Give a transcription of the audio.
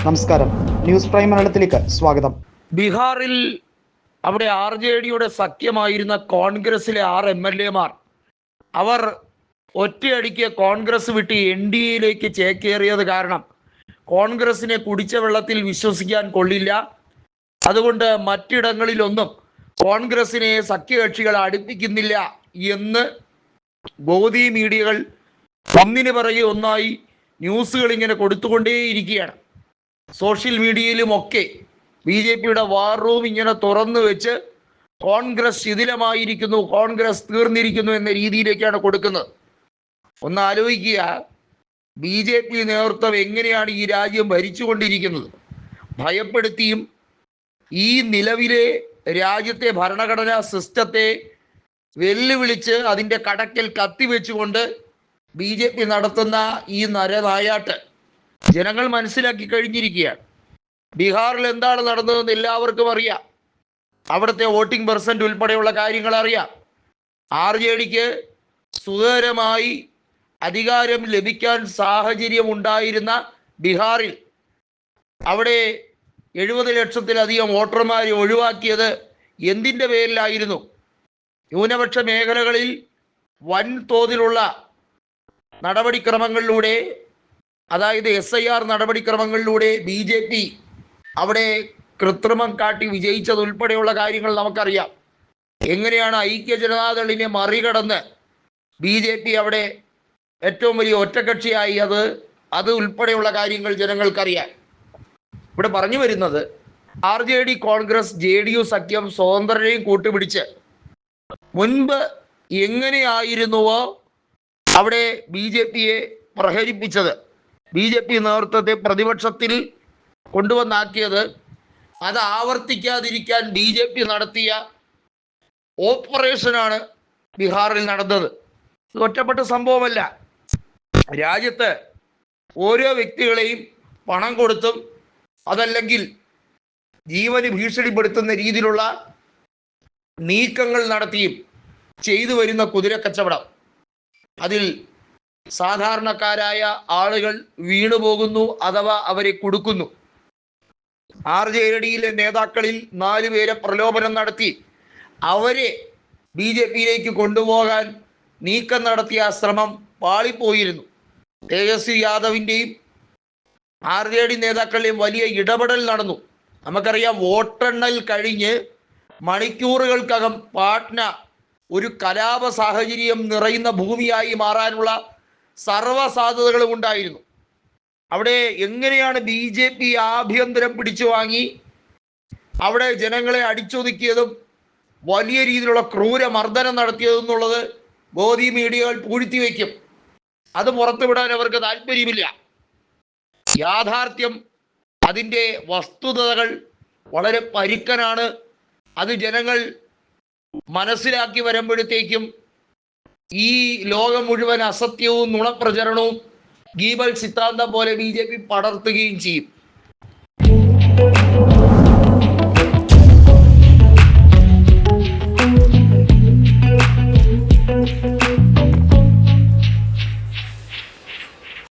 നമസ്കാരം, news prime മലയാളത്തിലേക്ക് സ്വാഗതം. ബീഹാറിൽ അവിടെ RJD സഖ്യമായിരുന്ന കോൺഗ്രസിലെ 6 MLA-മാർ അവർ ഒറ്റയടിക്ക് കോൺഗ്രസ് വിട്ട് NDA-യിലേക്ക് ചേക്കേറിയത് കാരണം കോൺഗ്രസിനെ കുടിച്ച വെള്ളത്തിൽ വിശ്വസിക്കാൻ കൊള്ളില്ല. അതുകൊണ്ട് മറ്റിടങ്ങളിലൊന്നും കോൺഗ്രസിനെ സഖ്യകക്ഷികൾ അടുപ്പിക്കുന്നില്ല എന്ന് ഗോദി മീഡിയകൾ ഒന്നിനു പിറകെ ഒന്നായി ന്യൂസുകൾ ഇങ്ങനെ കൊടുത്തുകൊണ്ടേയിരിക്കുകയാണ്. സോഷ്യൽ മീഡിയയിലുമൊക്കെ BJP-യുടെ വാർ റൂം ഇങ്ങനെ തുറന്നു വെച്ച് കോൺഗ്രസ് ശിഥിലമായിരിക്കുന്നു, കോൺഗ്രസ് തീർന്നിരിക്കുന്നു എന്ന രീതിയിലേക്കാണ് കൊടുക്കുന്നത്. ഒന്ന് ആലോചിക്കുക, BJP നേതൃത്വം എങ്ങനെയാണ് ഈ രാജ്യം ഭരിച്ചുകൊണ്ടിരിക്കുന്നത്? ഭയപ്പെടുത്തിയും ഈ നിലവിലെ രാജ്യത്തെ ഭരണഘടനാ സിസ്റ്റത്തെ വെല്ലുവിളിച്ച് അതിൻ്റെ കടക്കൽ കത്തിവെച്ചുകൊണ്ട് BJP നടത്തുന്ന ഈ നരനായാട്ട് ജനങ്ങൾ മനസ്സിലാക്കി കഴിഞ്ഞിരിക്കുകയാണ്. ബീഹാറിൽ എന്താണ് നടന്നതെന്ന് എല്ലാവർക്കും അറിയാം. അവിടുത്തെ വോട്ടിംഗ് പെർസെൻ്റ് ഉൾപ്പെടെയുള്ള കാര്യങ്ങൾ അറിയാം. RJDക്ക് സുഖകരമായി അധികാരം ലഭിക്കാൻ സാഹചര്യം ഉണ്ടായിരുന്ന ബീഹാറിൽ അവിടെ 70 ലക്ഷത്തിലധികം വോട്ടർമാരെ ഒഴിവാക്കിയത് എന്തിൻ്റെ പേരിലായിരുന്നു? ന്യൂനപക്ഷ മേഖലകളിൽ വൻതോതിലുള്ള നടപടിക്രമങ്ങളിലൂടെ, അതായത് SIR നടപടിക്രമങ്ങളിലൂടെ BJP അവിടെ കൃത്രിമം കാട്ടി വിജയിച്ചതുൾപ്പെടെയുള്ള കാര്യങ്ങൾ നമുക്കറിയാം. എങ്ങനെയാണ് ഐക്യ ജനതാദളിനെ മറികടന്ന് BJP അവിടെ ഏറ്റവും വലിയ ഒറ്റക്കക്ഷിയായി അത് ഉൾപ്പെടെയുള്ള കാര്യങ്ങൾ ജനങ്ങൾക്കറിയാം. ഇവിടെ പറഞ്ഞു വരുന്നത് RJD കോൺഗ്രസ് JDU സഖ്യം സ്വതന്ത്രരെയും കൂട്ടുപിടിച്ച് മുൻപ് എങ്ങനെയായിരുന്നുവോ അവിടെ BJP-യെ പ്രഹരിപ്പിച്ചത്, BJP നേതൃത്വത്തെ പ്രതിപക്ഷത്തിൽ കൊണ്ടുവന്നാക്കിയത്, അത് ആവർത്തിക്കാതിരിക്കാൻ BJP നടത്തിയ ഓപ്പറേഷനാണ് ബീഹാറിൽ നടന്നത്. ഇത് ഒറ്റപ്പെട്ട സംഭവമല്ല. രാജ്യത്ത് ഓരോ വ്യക്തികളെയും പണം കൊടുത്തും അതല്ലെങ്കിൽ ജീവന് ഭീഷണിപ്പെടുത്തുന്ന രീതിയിലുള്ള നീക്കങ്ങൾ നടത്തിയും ചെയ്തു വരുന്ന കുതിരക്കച്ചവടം, അതിൽ സാധാരണക്കാരായ ആളുകൾ വീണുപോകുന്നു അഥവാ അവരെ കുടുക്കുന്നു. RJD-യിലെ നേതാക്കളിൽ 4 പേരെ പ്രലോഭനം നടത്തി അവരെ BJP-യിലേക്ക് കൊണ്ടുപോകാൻ നീക്കം നടത്തിയ ശ്രമം പാളിപ്പോയിരുന്നു. തേജസ്വി യാദവിൻ്റെയും RJD നേതാക്കളുടെയും വലിയ ഇടപെടൽ നടന്നു. നമുക്കറിയാം, വോട്ടെണ്ണൽ കഴിഞ്ഞ് മണിക്കൂറുകൾക്കകം പാട്ന ഒരു കലാപ സാഹചര്യം നിറയുന്ന ഭൂമിയായി മാറാനുള്ള സർവ്വസാധ്യതകളും ഉണ്ടായിരുന്നു. അവിടെ എങ്ങനെയാണ് BJP ആഭ്യന്തരം പിടിച്ചു വാങ്ങി അവിടെ ജനങ്ങളെ അടിച്ചൊതുക്കിയതും വലിയ രീതിയിലുള്ള ക്രൂരമർദ്ദനം നടത്തിയതെന്നുള്ളത് ഗോദി മീഡിയകൾ പൂഴ്ത്തിവെക്കും. അത് പുറത്തുവിടാൻ അവർക്ക് താല്പര്യമില്ല. യാഥാർത്ഥ്യം, അതിൻ്റെ വസ്തുതകൾ വളരെ പരുക്കനാണ്. അത് ജനങ്ങൾ മനസ്സിലാക്കി വരുമ്പോഴത്തേക്കും ഈ ലോകം മുഴുവൻ അസത്യവും നുണപ്രചരണവും ഗീബൽ സിദ്ധാന്തം പോലെ BJP പടർത്തുകയും ചെയ്യും.